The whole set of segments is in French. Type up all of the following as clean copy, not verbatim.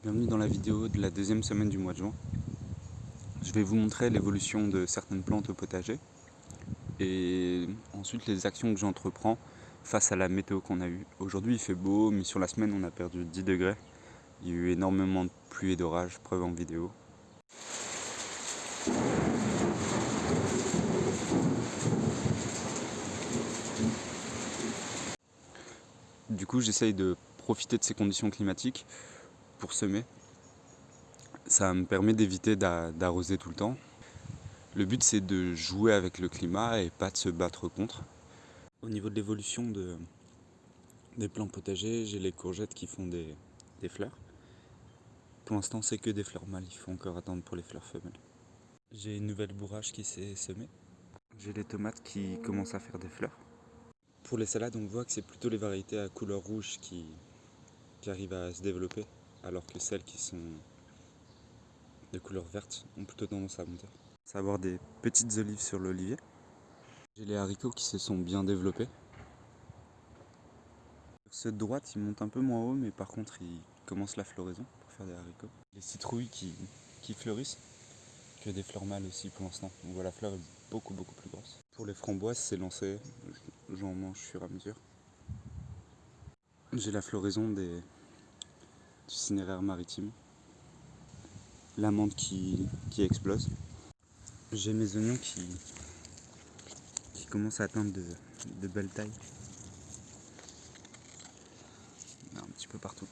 Bienvenue dans la vidéo de la deuxième semaine du mois de juin. Je vais vous montrer l'évolution de certaines plantes au potager et ensuite les actions que j'entreprends face à la météo qu'on a eue. Aujourd'hui il fait beau, mais sur la semaine on a perdu 10 degrés. Il y a eu énormément de pluie et d'orage, preuve en vidéo. Du coup j'essaye de profiter de ces conditions climatiques pour semer. Ça me permet d'éviter d'arroser tout le temps. Le but c'est de jouer avec le climat et pas de se battre contre. Au niveau de l'évolution des plants potagers, j'ai les courgettes qui font des fleurs. Pour l'instant c'est que des fleurs mâles, il faut encore attendre pour les fleurs femelles. J'ai une nouvelle bourrage qui s'est semée. J'ai les tomates qui commencent à faire des fleurs. Pour les salades, on voit que c'est plutôt les variétés à couleur rouge qui arrivent à se développer, alors que celles qui sont de couleur verte ont plutôt tendance à monter. Ça va avoir des petites olives sur l'olivier. J'ai les haricots qui se sont bien développés. Sur ceux de droite, ils montent un peu moins haut, mais par contre, ils commencent la floraison pour faire des haricots. Les citrouilles qui fleurissent, que des fleurs mâles aussi pour l'instant. On voit la fleur est beaucoup plus grosse. Pour les framboises, c'est lancé, j'en mange au fur et à mesure. J'ai la floraison du cinéraire maritime, la menthe qui explose. J'ai mes oignons qui commencent à atteindre de belles tailles. Un petit peu partout.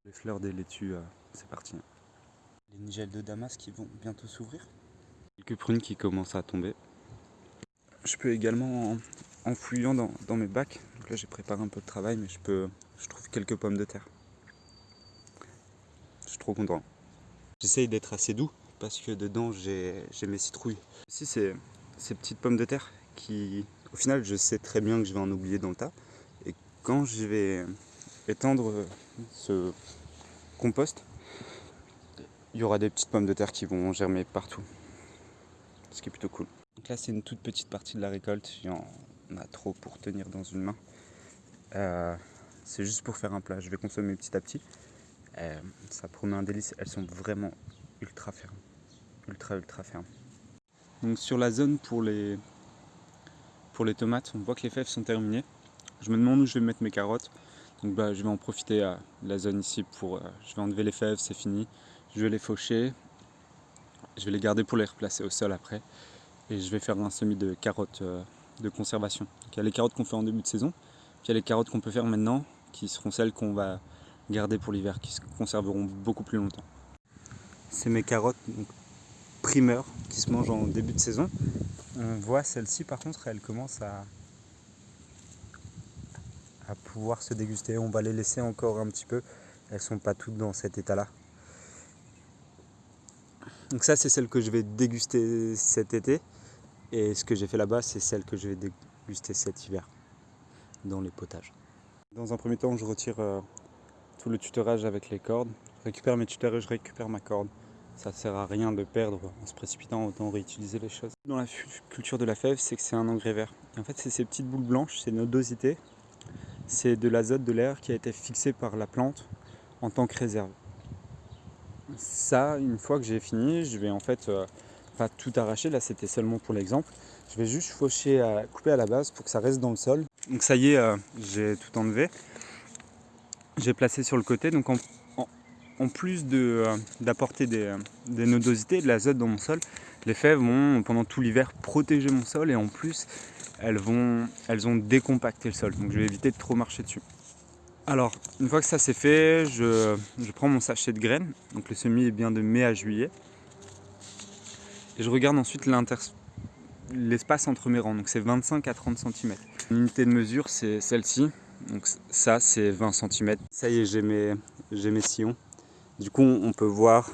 Les fleurs des laitues, c'est parti. Les nigelles de Damas qui vont bientôt s'ouvrir. Quelques prunes qui commencent à tomber. Je peux également, en fouillant dans mes bacs, donc là j'ai préparé un peu de travail, mais je trouve quelques pommes de terre. Je suis trop content. J'essaye d'être assez doux parce que dedans j'ai mes citrouilles. Ici c'est ces petites pommes de terre qui, au final, je sais très bien que je vais en oublier dans le tas. Et quand je vais étendre ce compost, il y aura des petites pommes de terre qui vont germer partout. Ce qui est plutôt cool. Donc là c'est une toute petite partie de la récolte, il y en a trop pour tenir dans une main. C'est juste pour faire un plat, je vais consommer petit à petit. Ça promet un délice, elles sont vraiment ultra fermes. Ultra fermes. Donc sur la zone pour les tomates, on voit que les fèves sont terminées. Je me demande où je vais mettre mes carottes. Donc je vais en profiter à la zone ici pour... je vais enlever les fèves, c'est fini. Je vais les faucher. Je vais les garder pour les replacer au sol après. Et je vais faire un semis de carottes de conservation. Donc, il y a les carottes qu'on fait en début de saison. Puis il y a les carottes qu'on peut faire maintenant, qui seront celles qu'on va garder pour l'hiver, qui se conserveront beaucoup plus longtemps. C'est mes carottes donc, primeurs qui se mangent en début de saison. On voit celle-ci par contre, elle commence à pouvoir se déguster. On va les laisser encore un petit peu. Elles sont pas toutes dans cet état-là. Donc ça c'est celle que je vais déguster cet été. Et ce que j'ai fait là-bas c'est celle que je vais déguster cet hiver dans les potages. Dans un premier temps je retire tout le tutorage avec les cordes. Je récupère mes tuteurs et je récupère ma corde. Ça ne sert à rien de perdre en se précipitant, autant réutiliser les choses. Dans la culture de la fève, c'est que c'est un engrais vert. Et en fait, c'est ces petites boules blanches, c'est nodosité. C'est de l'azote de l'air qui a été fixé par la plante en tant que réserve. Ça, une fois que j'ai fini, je vais en fait pas tout arracher. Là, c'était seulement pour l'exemple. Je vais juste couper à la base pour que ça reste dans le sol. Donc ça y est, j'ai tout enlevé. J'ai placé sur le côté. Donc en plus d'apporter des nodosités, de l'azote dans mon sol, les fèves vont pendant tout l'hiver protéger mon sol et en plus elles ont décompacté le sol, donc je vais éviter de trop marcher dessus. Alors une fois que ça c'est fait, je prends mon sachet de graines, donc le semis est bien de mai à juillet, et je regarde ensuite l'espace entre mes rangs, donc c'est 25 à 30 cm. L'unité de mesure c'est celle-ci, donc ça c'est 20 cm. Ça y est, j'ai mes sillons. Du coup, on peut voir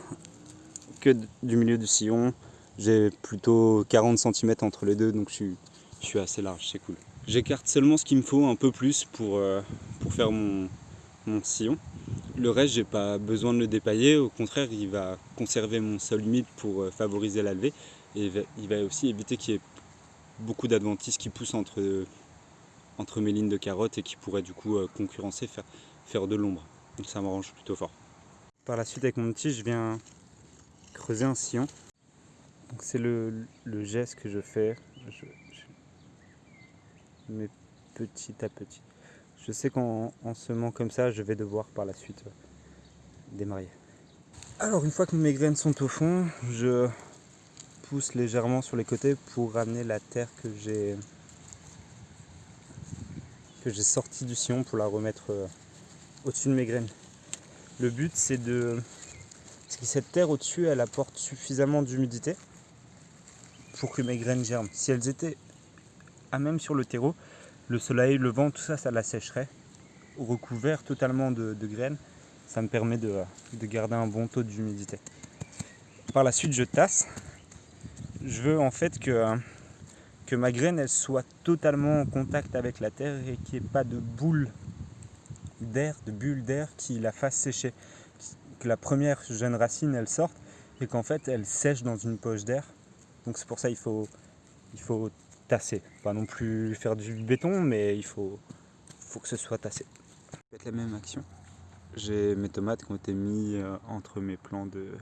que du milieu du sillon. J'ai plutôt 40 cm entre les deux, donc je suis assez large, c'est cool. J'écarte seulement ce qu'il me faut, un peu plus pour faire mon sillon. Le reste, j'ai pas besoin de le dépailler. Au contraire, il va conserver mon sol humide pour favoriser la levée. Et il va aussi éviter qu'il y ait beaucoup d'adventices qui poussent entre mes lignes de carottes et qui pourraient du coup concurrencer, faire de l'ombre. Donc ça m'arrange plutôt fort. Par la suite avec mon outil je viens creuser un sillon. Donc c'est le geste que je fais. Je mets petit à petit. Je sais qu'en semant comme ça, je vais devoir par la suite démarrer. Alors une fois que mes graines sont au fond, je pousse légèrement sur les côtés pour ramener la terre que j'ai sortie du sillon pour la remettre au-dessus de mes graines. Le but c'est parce que cette terre au-dessus elle apporte suffisamment d'humidité pour que mes graines germent. Si elles étaient à même sur le terreau, le soleil, le vent, tout ça, ça la sécherait. Recouvert totalement de graines, ça me permet de garder un bon taux d'humidité. Par la suite je tasse. Je veux en fait que ma graine elle soit totalement en contact avec la terre et qu'il n'y ait pas de boule d'air, de bulle d'air qui la fasse sécher. Que la première jeune racine elle sorte et qu'en fait elle sèche dans une poche d'air. Donc c'est pour ça qu'il faut tasser. Pas non plus faire du béton, mais il faut que ce soit tassé. Faites la même action. J'ai mes tomates qui ont été mis entre mes plants de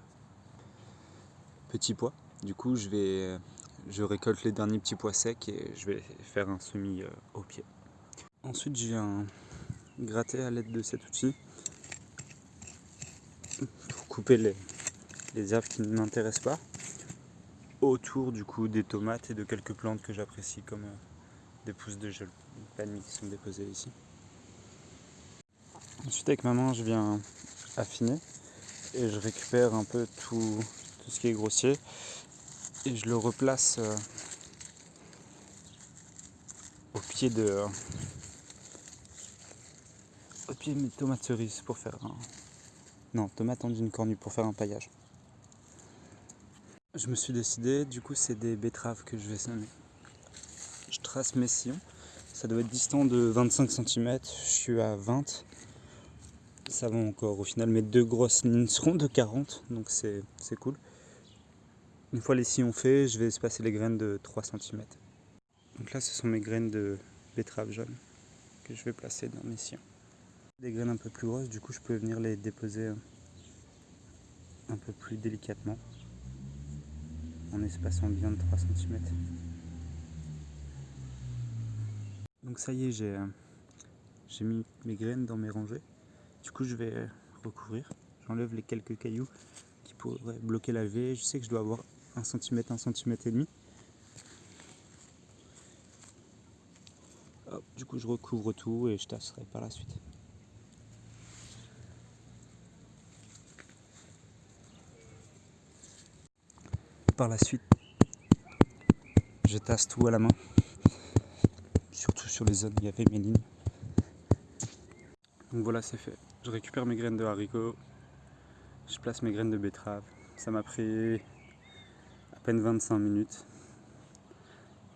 petits pois. Du coup je récolte les derniers petits pois secs et je vais faire un semis au pied. Ensuite je viens gratter à l'aide de cet outil pour couper les herbes qui ne m'intéressent pas autour du coup des tomates et de quelques plantes que j'apprécie comme des pousses de palmier qui sont déposées ici. Ensuite avec ma main je viens affiner et je récupère un peu tout ce qui est grossier et je le replace au pied de mes tomates cerises pour faire tomates en une cornue pour faire un paillage. Je me suis décidé, du coup c'est des betteraves que je vais semer. Je trace mes sillons, ça doit être distant de 25 cm, je suis à 20. Ça va encore, au final mes deux grosses lignes seront de 40, donc c'est cool. Une fois les sillons faits, je vais espacer les graines de 3 cm. Donc là ce sont mes graines de betterave jaune que je vais placer dans mes sillons. Des graines un peu plus grosses, du coup je peux venir les déposer un peu plus délicatement en espaçant bien de 3 cm. Donc ça y est, j'ai mis mes graines dans mes rangées. Du coup je vais recouvrir. J'enlève les quelques cailloux qui pourraient bloquer la levée. Je sais que je dois avoir 1 cm, 1 cm et demi. Hop, du coup je recouvre tout et je tasserai par la suite. Par la suite, je tasse tout à la main, surtout sur les zones où il y avait mes lignes. Donc voilà, c'est fait. Je récupère mes graines de haricots, je place mes graines de betterave. Ça m'a pris à peine 25 minutes.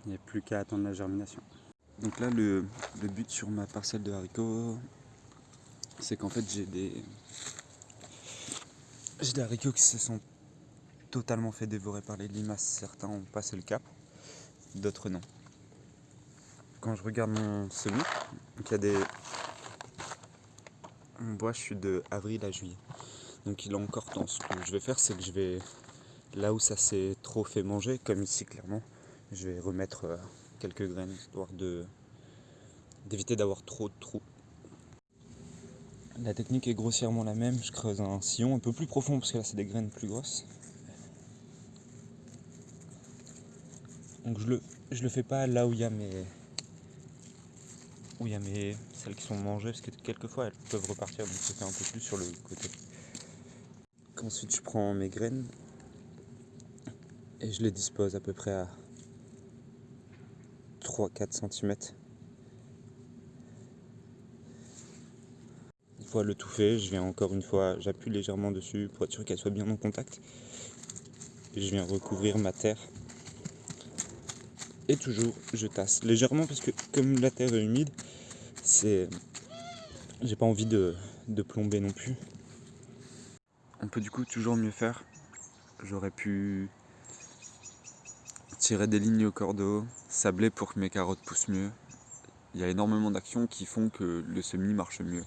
Il n'y a plus qu'à attendre la germination. Donc là, le but sur ma parcelle de haricots, c'est qu'en fait j'ai des haricots qui se sont totalement fait dévorer par les limaces. Certains ont passé le cap, d'autres non. Quand je regarde mon semis, donc il y a des... On voit, je suis de avril à juillet. Donc il est encore temps. Ce que je vais faire, c'est que je vais, là où ça s'est trop fait manger, comme ici clairement, je vais remettre quelques graines, histoire d'éviter d'avoir trop de trous. La technique est grossièrement la même. Je creuse un sillon un peu plus profond, parce que là c'est des graines plus grosses. Donc je le fais pas là où il y a celles qui sont mangées, parce que quelquefois elles peuvent repartir, donc je fais un peu plus sur le côté. Ensuite je prends mes graines et je les dispose à peu près à 3-4 cm. Une fois le tout fait, je viens encore une fois, j'appuie légèrement dessus pour être sûr qu'elle soit bien en contact. Et je viens recouvrir ma terre. Et toujours je tasse légèrement, parce que comme la terre est humide, j'ai pas envie de plomber non plus. On peut du coup toujours mieux faire. J'aurais pu tirer des lignes au cordeau, sabler pour que mes carottes poussent mieux. Il y a énormément d'actions qui font que le semis marche mieux.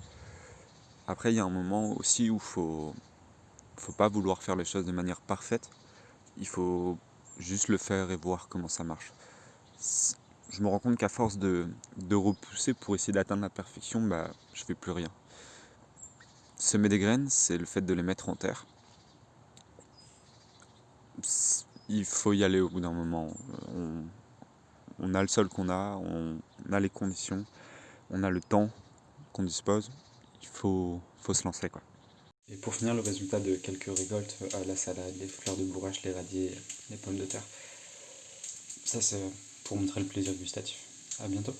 Après il y a un moment aussi où il faut faut pas vouloir faire les choses de manière parfaite, il faut juste le faire et voir comment ça marche. Je me rends compte qu'à force de repousser pour essayer d'atteindre la perfection, je fais plus rien. Semer des graines, c'est le fait de les mettre en terre. Il faut y aller au bout d'un moment. On a le sol qu'on a, on a les conditions, on a le temps qu'on dispose. Il faut se lancer, quoi. Et pour finir, le résultat de quelques récoltes, la salade, les fleurs de bourrache, les radis, les pommes de terre. Ça, c'est pour montrer le plaisir gustatif. À bientôt.